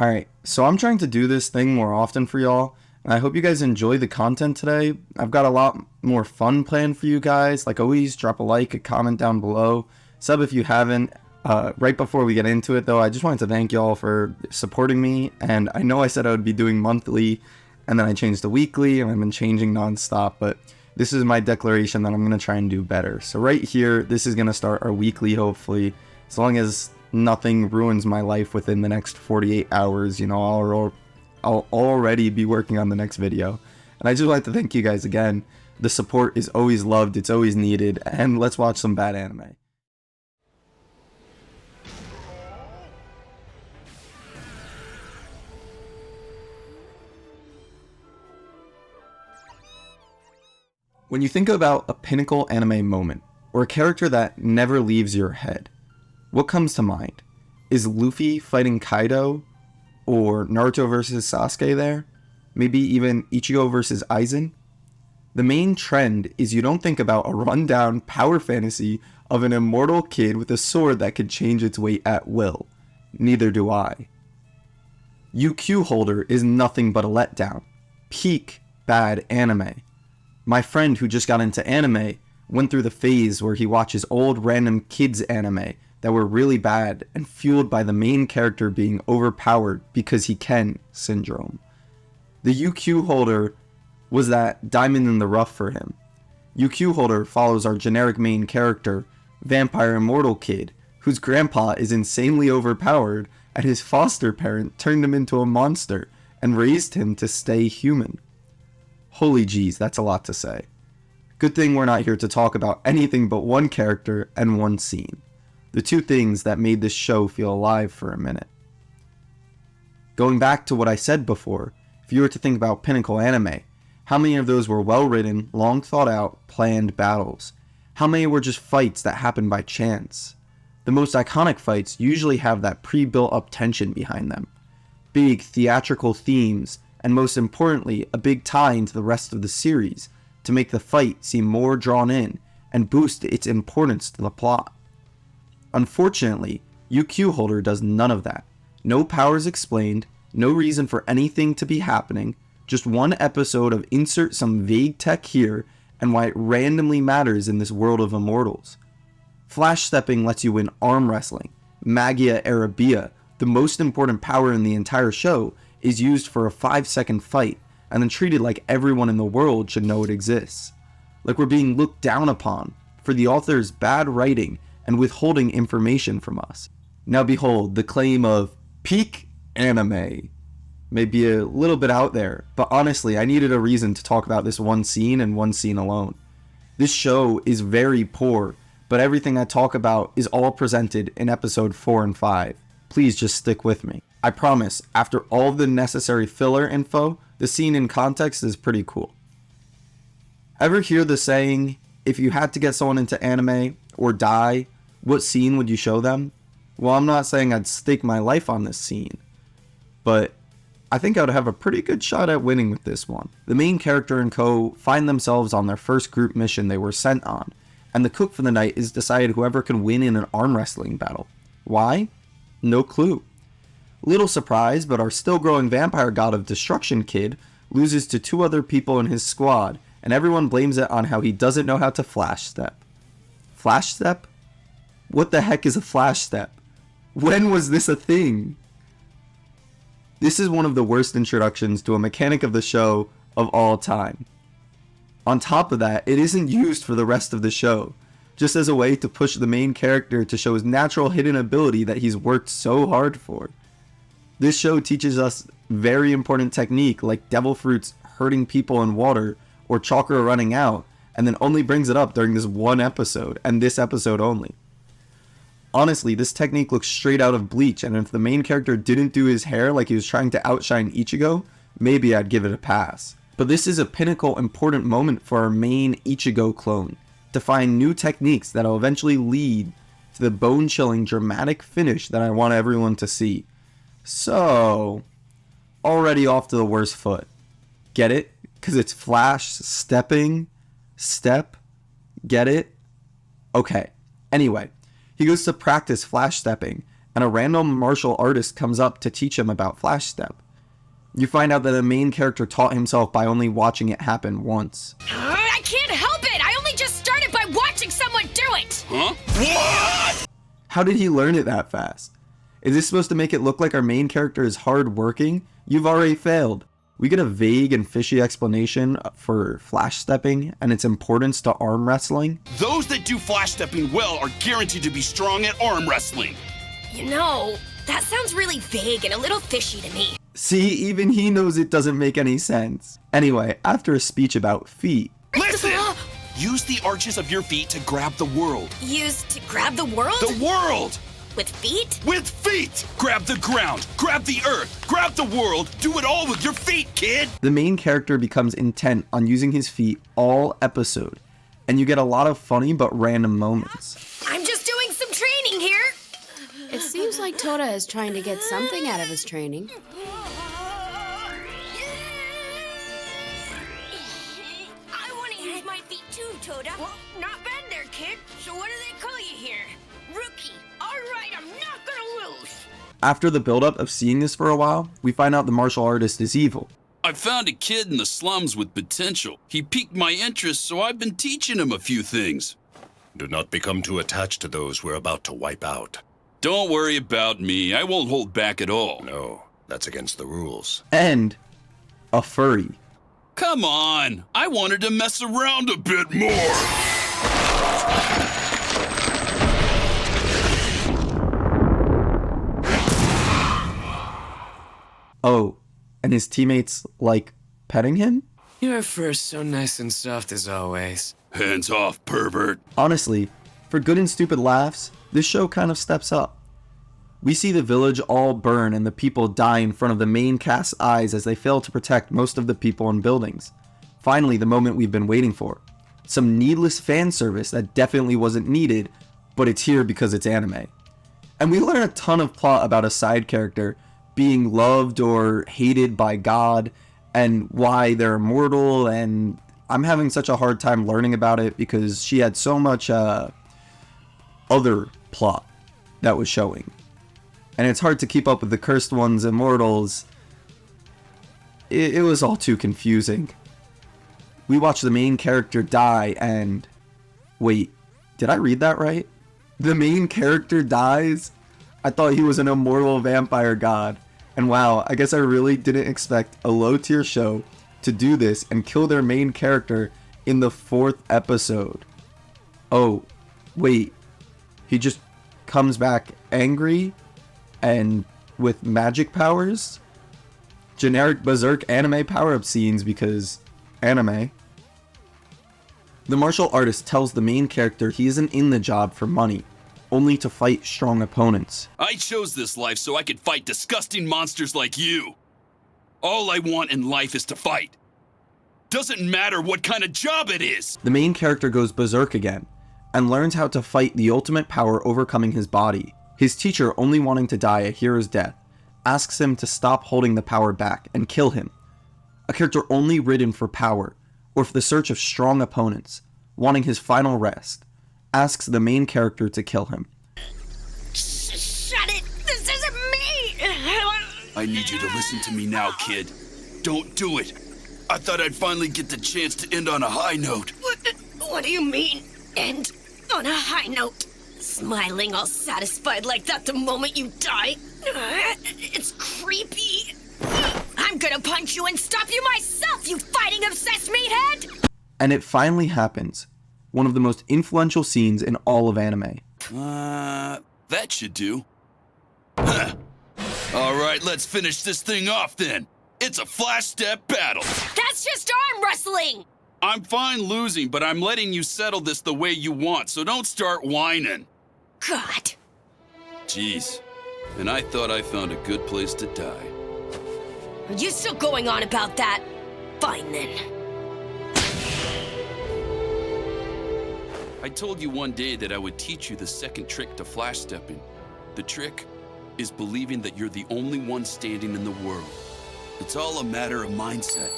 Alright, so I'm trying to do this thing more often for y'all, and I hope you guys enjoy the content today. I've got a lot more fun planned for you guys. Like always, drop a like, a comment down below, sub if you haven't. Right before we get into it though, I just wanted to thank y'all for supporting me, and I know I said I would be doing monthly, and then I changed to weekly, and I've been changing non-stop, but this is my declaration that I'm going to try and do better. So right here, this is going to start our weekly, hopefully, as long as nothing ruins my life within the next 48 hours, I'll already be working on the next video. And I just like to thank you guys again. The support is always loved, it's always needed, and let's watch some bad anime. When you think about a pinnacle anime moment, or a character that never leaves your head, what comes to mind? Is Luffy fighting Kaido? Or Naruto versus Sasuke there? Maybe even Ichigo versus Aizen? The main trend is you don't think about a rundown power fantasy of an immortal kid with a sword that could change its weight at will. Neither do I. UQ Holder is nothing but a letdown. Peak bad anime. My friend who just got into anime went through the phase where he watches old random kids anime that were really bad and fueled by the main character being overpowered because he can syndrome. The UQ Holder was that diamond in the rough for him. UQ Holder follows our generic main character, Vampire Immortal Kid, whose grandpa is insanely overpowered and his foster parent turned him into a monster and raised him to stay human. Holy jeez, that's a lot to say. Good thing we're not here to talk about anything but one character and one scene. The two things that made this show feel alive for a minute. Going back to what I said before, if you were to think about pinnacle anime, how many of those were well written, long thought out, planned battles? How many were just fights that happened by chance? The most iconic fights usually have that pre-built up tension behind them. Big theatrical themes, and most importantly, a big tie into the rest of the series to make the fight seem more drawn in and boost its importance to the plot. Unfortunately, UQ Holder does none of that. No powers explained, no reason for anything to be happening, just one episode of insert some vague tech here and why it randomly matters in this world of immortals. Flash stepping lets you win arm wrestling. Magia Arabia, the most important power in the entire show, is used for a 5-second fight and then treated like everyone in the world should know it exists. Like we're being looked down upon for the author's bad writing and withholding information from us. Now behold, the claim of peak anime may be a little bit out there, but honestly, I needed a reason to talk about this one scene and one scene alone. This show is very poor, but everything I talk about is all presented in episode 4 and 5. Please just stick with me. I promise, after all the necessary filler info, the scene in context is pretty cool. Ever hear the saying, if you had to get someone into anime or die, what scene would you show them? Well, I'm not saying I'd stake my life on this scene, but I think I would have a pretty good shot at winning with this one. The main character and co find themselves on their first group mission they were sent on, and the cook for the night is decided whoever can win in an arm wrestling battle. Why? No clue. Little surprise, but our still growing vampire god of destruction kid loses to 2 other people in his squad, and everyone blames it on how he doesn't know how to flash step. Flash step? What the heck is a flash step? When was this a thing? This is one of the worst introductions to a mechanic of the show of all time. On top of that, it isn't used for the rest of the show, just as a way to push the main character to show his natural hidden ability that he's worked so hard for. This show teaches us very important technique like devil fruits hurting people in water or chakra running out, and then only brings it up during this one episode, and this episode only. Honestly, this technique looks straight out of Bleach, and if the main character didn't do his hair like he was trying to outshine Ichigo, maybe I'd give it a pass. But this is a pinnacle important moment for our main Ichigo clone, to find new techniques that'll eventually lead to the bone-chilling dramatic finish that I want everyone to see. So, already off to the worst foot. Get it? Because it's flash stepping, step, get it? Okay, anyway. He goes to practice flash stepping, and a random martial artist comes up to teach him about Flash Step. You find out that the main character taught himself by only watching it happen once. I can't help it! I only just started by watching someone do it! Huh? What? How did he learn it that fast? Is this supposed to make it look like our main character is hard-working? You've already failed. We get a vague and fishy explanation for flash stepping and its importance to arm wrestling. Those that do flash stepping well are guaranteed to be strong at arm wrestling. You know, that sounds really vague and a little fishy to me. See, even he knows it doesn't make any sense. Anyway, after a speech about feet, Listen! Use the arches of your feet to grab the world. Used to grab the world? The world! With feet? With feet! Grab the ground, grab the earth, grab the world, do it all with your feet, kid! the main character becomes intent on using his feet all episode, and you get a lot of funny but random moments. I'm just doing some training here. It seems like Toda is trying to get something out of his training. I want to use my feet too, Toda. Well, not bad there, kid. So what do they call you here? Rookie. All right, I'm not gonna lose. After the buildup of seeing this for a while, we find out the martial artist is evil. I found a kid in the slums with potential. He piqued my interest, so I've been teaching him a few things. Do not become too attached to those we're about to wipe out. Don't worry about me. I won't hold back at all. No, that's against the rules. And a furry. Come on. I wanted to mess around a bit more. Oh, and his teammates like petting him? You're first so nice and soft as always. Hands off, pervert. Honestly, for good and stupid laughs, this show kind of steps up. We see the village all burn and the people die in front of the main cast's eyes as they fail to protect most of the people and buildings. Finally, the moment we've been waiting for. Some needless fan service that definitely wasn't needed, but it's here because it's anime. And we learn a ton of plot about a side character being loved or hated by God and why they're immortal, and I'm having such a hard time learning about it because she had so much other plot that was showing. And it's hard to keep up with the Cursed One's immortals. It was all too confusing. We watch the main character die and... Wait, did I read that right? The main character dies? I thought he was an immortal vampire god. And wow, I guess I really didn't expect a low-tier show to do this and kill their main character in the 4th episode. Oh, wait. He just comes back angry and with magic powers? Generic Berserk anime power-up scenes because anime. The martial artist tells the main character he isn't in the job for money, only to fight strong opponents. I chose this life so I could fight disgusting monsters like you. All I want in life is to fight. Doesn't matter what kind of job it is. The main character goes berserk again, and learns how to fight the ultimate power overcoming his body. His teacher, only wanting to die a hero's death, asks him to stop holding the power back and kill him. A character only ridden for power, or for the search of strong opponents, wanting his final rest, asks the main character to kill him. Shut it! This isn't me! I need you to listen to me now, kid. Don't do it. I thought I'd finally get the chance to end on a high note. What do you mean, end on a high note? Smiling all satisfied like that the moment you die? It's creepy. I'm gonna punch you and stop you myself, you fighting-obsessed meathead! And it finally happens. One of the most influential scenes in all of anime. That should do. Huh. All right, let's finish this thing off then. It's a flash step battle. That's just arm wrestling! I'm fine losing, but I'm letting you settle this the way you want, so don't start whining. God. Jeez. And I thought I found a good place to die. Are you still going on about that? Fine then. I told you one day that I would teach you the second trick to flash stepping. The trick is believing that you're the only one standing in the world. It's all a matter of mindset.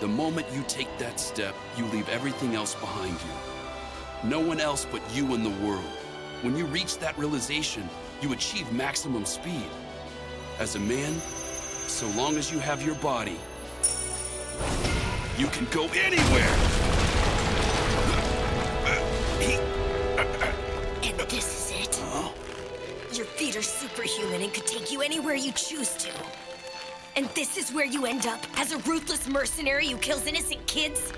The moment you take that step, you leave everything else behind you. No one else but you in the world. When you reach that realization, you achieve maximum speed. As a man, so long as you have your body, you can go anywhere! And this is it? Your feet are superhuman and could take you anywhere you choose to. And this is where you end up, as a ruthless mercenary who kills innocent kids?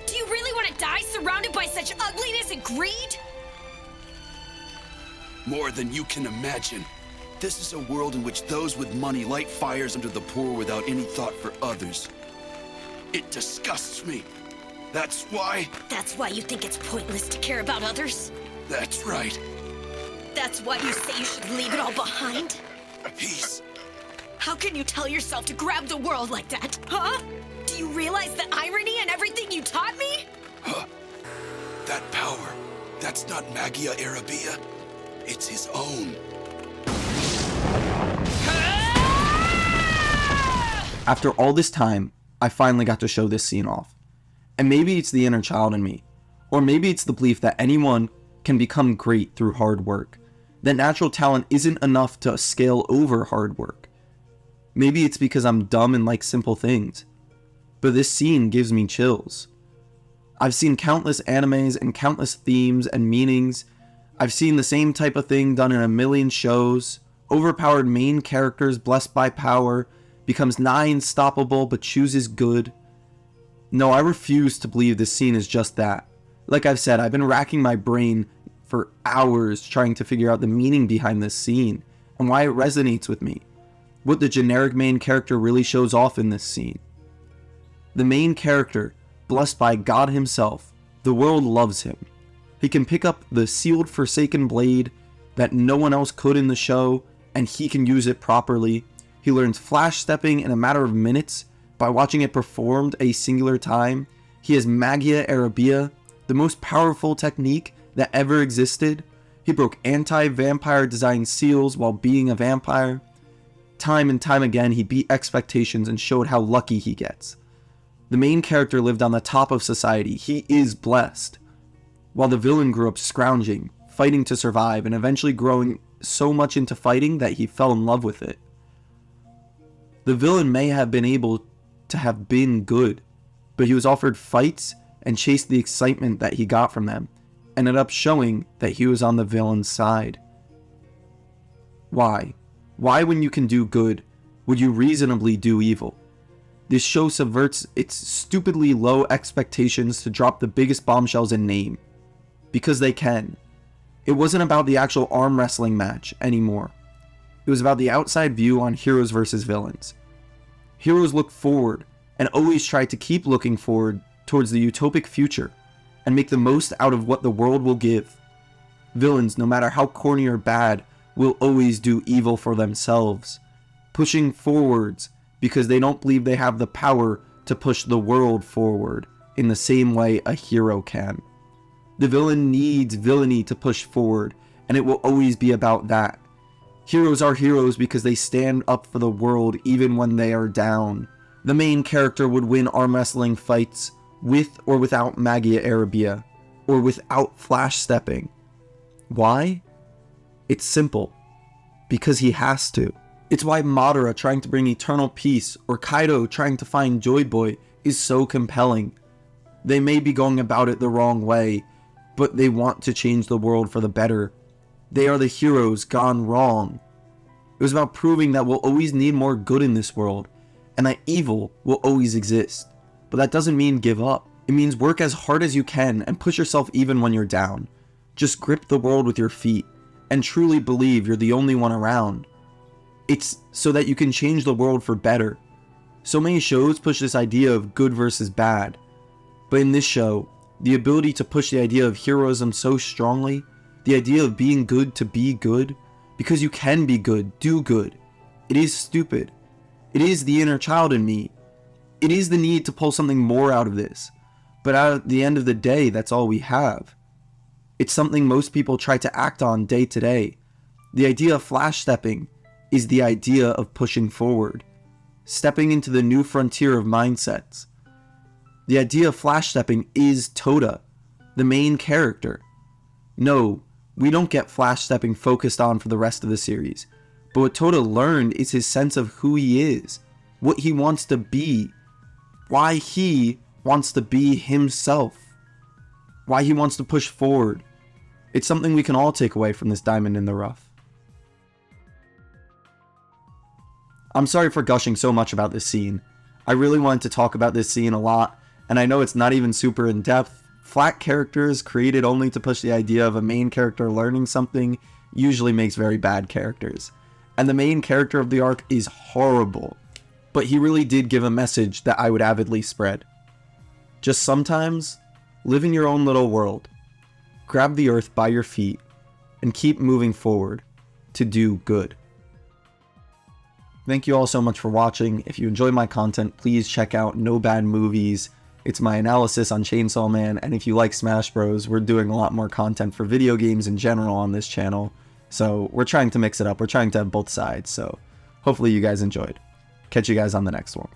Do you really want to die surrounded by such ugliness and greed? More than you can imagine. This is a world in which those with money light fires under the poor without any thought for others. It disgusts me. That's why... That's why you think it's pointless to care about others? That's right. That's why you say you should leave it all behind? Peace. How can you tell yourself to grab the world like that, huh? Do you realize the irony in everything you taught me? That power, that's not Magia Arabia. It's his own. After all this time, I finally got to show this scene off. And maybe it's the inner child in me, or maybe it's the belief that anyone can become great through hard work, that natural talent isn't enough to scale over hard work. Maybe it's because I'm dumb and like simple things, but this scene gives me chills. I've seen countless animes and countless themes and meanings. I've seen the same type of thing done in a million shows. Overpowered main characters blessed by power becomes nigh unstoppable but chooses good. No, I refuse to believe this scene is just that. Like I've said, I've been racking my brain for hours trying to figure out the meaning behind this scene and why it resonates with me. What the generic main character really shows off in this scene. The main character, blessed by God himself, the world loves him. He can pick up the sealed Forsaken blade that no one else could in the show, and he can use it properly. He learns flash stepping in a matter of minutes by watching it performed a singular time. He has Magia Arabia, the most powerful technique that ever existed. He broke anti-vampire design seals while being a vampire. Time and time again, he beat expectations and showed how lucky he gets. The main character lived on the top of society. He is blessed. While the villain grew up scrounging, fighting to survive, and eventually growing so much into fighting that he fell in love with it. The villain may have been able to have been good, but he was offered fights and chased the excitement that he got from them, ended up showing that he was on the villain's side. Why? Why, when you can do good, would you reasonably do evil? This show subverts its stupidly low expectations to drop the biggest bombshells in name. Because they can. It wasn't about the actual arm wrestling match anymore. It was about the outside view on heroes versus villains. Heroes look forward and always try to keep looking forward towards the utopic future and make the most out of what the world will give. Villains, no matter how corny or bad, will always do evil for themselves, pushing forwards because they don't believe they have the power to push the world forward in the same way a hero can. The villain needs villainy to push forward, and it will always be about that. Heroes are heroes because they stand up for the world even when they are down. The main character would win arm wrestling fights with or without Magia Arabia, or without flash stepping. Why? It's simple. Because he has to. It's why Madara trying to bring eternal peace, or Kaido trying to find Joy Boy, is so compelling. They may be going about it the wrong way, but they want to change the world for the better. They are the heroes gone wrong. It was about proving that we'll always need more good in this world, and that evil will always exist. But that doesn't mean give up. It means work as hard as you can and push yourself even when you're down. Just grip the world with your feet, and truly believe you're the only one around. It's so that you can change the world for better. So many shows push this idea of good versus bad. But in this show, the ability to push the idea of heroism so strongly, the idea of being good to be good, because you can be good, do good. It is stupid. It is the inner child in me. It is the need to pull something more out of this. But at the end of the day, that's all we have. It's something most people try to act on day to day. The idea of flash stepping is the idea of pushing forward, stepping into the new frontier of mindsets. The idea of flash stepping is Toda, the main character. No, we don't get Flash stepping focused on for the rest of the series. But what Toda learned is his sense of who he is, what he wants to be, why he wants to be himself, why he wants to push forward. It's something we can all take away from this diamond in the rough. I'm sorry for gushing so much about this scene. I really wanted to talk about this scene a lot, and I know it's not even super in depth. Flat characters created only to push the idea of a main character learning something usually makes very bad characters. And the main character of the arc is horrible, but he really did give a message that I would avidly spread. Just sometimes, live in your own little world, grab the earth by your feet, and keep moving forward to do good. Thank you all so much for watching. If you enjoy my content, please check out No Bad Movies. It's my analysis on Chainsaw Man, and if you like Smash Bros, we're doing a lot more content for video games in general on this channel. So we're trying to mix it up. We're trying to have both sides. So hopefully you guys enjoyed. Catch you guys on the next one.